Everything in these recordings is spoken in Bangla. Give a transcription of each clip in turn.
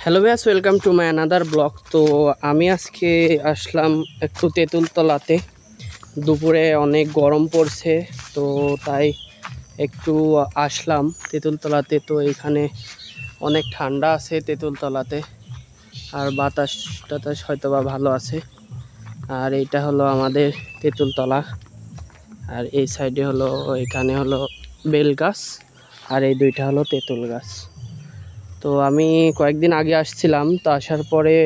Hello viewers, welcome to my another blog. তো আমি আজকে আসলাম একটু তেঁতুলতলাতে। দুপুরে অনেক গরম পড়ছে, তো তাই একটু আসলাম তেঁতুলতলাতে। তো এখানে অনেক ঠান্ডা আছে তেঁতুলতলাতে, আর বাতাস টাতাস হয়তো বা ভালো আছে। আর এইটা হলো আমাদের তেঁতুলতলা, আর এই সাইডে হলো এখানে হলো বেল গাছ, আর এই দুইটা হলো তেঁতুল গাছ। তো আমি কয়েকদিন আগে আসছিলাম, তো আসার পরে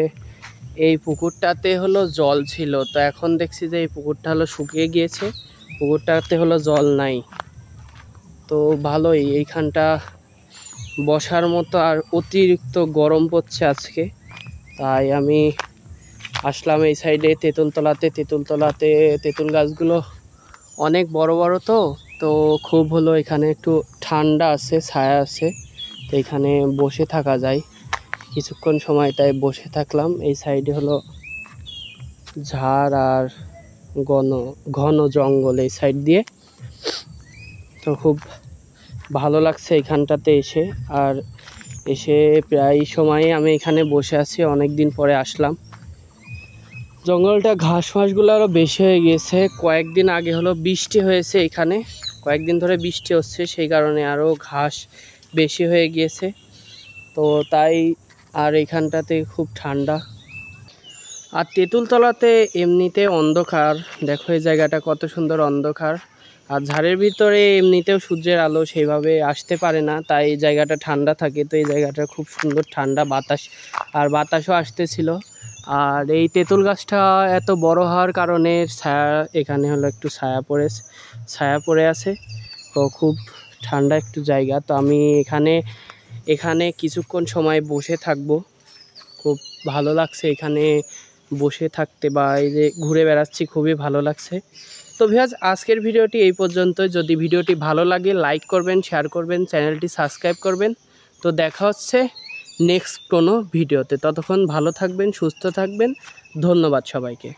এই পুকুরটাতে হলো জল ছিল, তো এখন দেখছি যে এই পুকুরটা হলো শুকিয়ে গিয়েছে, পুকুরটাতে হলো জল নাই। তো ভালোই এইখানটা বসার মতো, আর অতিরিক্ত গরম পড়ছে আজকে, তাই আমি আসলাম এই সাইডে তেঁতুলতলাতে। তেঁতুল গাছগুলো অনেক বড় বড়, তো তো খুব হলো এখানে একটু ঠান্ডা আছে, ছায়া আছে, তো এখানে বসে থাকা যায় কিছুক্ষণ সময়, তাই বসে থাকলাম। এই সাইডে হলো ঝাড় আর ঘন জঙ্গল এই সাইড দিয়ে, তো খুব ভালো লাগছে এখানটাতে এসে। আর এসে প্রায় সময় আমি এখানে বসে আছি, অনেক দিন পরে আসলাম। জঙ্গলটা ঘাস ফাঁসগুলো আরও বেশি হয়ে গিয়েছে, কয়েকদিন আগে হলো বৃষ্টি হয়েছে, এখানে কয়েকদিন ধরে বৃষ্টি হচ্ছে, সেই কারণে আরও ঘাস বেশি হয়ে গিয়েছে, তো তাই। আর এখানটাতে খুব ঠান্ডা। আর তেঁতুলতলাতে এমনিতে অন্ধকার, দেখো এই জায়গাটা কত সুন্দর অন্ধকার। আর ঝাড়ের ভিতরে এমনিতেও সূর্যের আলো সেইভাবে আসতে পারে না, তাই এই জায়গাটা ঠান্ডা থাকে। তো এই জায়গাটা খুব সুন্দর ঠান্ডা বাতাস, আর বাতাসও আসতেছিল। আর এই তেঁতুল গাছটা এত বড় হওয়ার কারণে ছায়া, এখানে হলো একটু ছায়া পড়ে আছে, তো খুব ঠান্ডা একটু জায়গা। তো আমি এখানে কিছুক্ষণ সময় বসে থাকবো, খুব ভালো লাগছে এখানে বসে থাকতে, বা এই যে ঘুরে বেড়াচ্ছি, খুবই ভালো লাগছে। তো ভিউয়ার্স, আজকের ভিডিওটি এই পর্যন্ত। যদি ভিডিওটি ভালো লাগে লাইক করবেন, শেয়ার করবেন, চ্যানেলটি সাবস্ক্রাইব করবেন। তো দেখা হচ্ছে নেক্সট কোনো ভিডিওতে, ততক্ষণ ভালো থাকবেন, সুস্থ থাকবেন। ধন্যবাদ সবাইকে।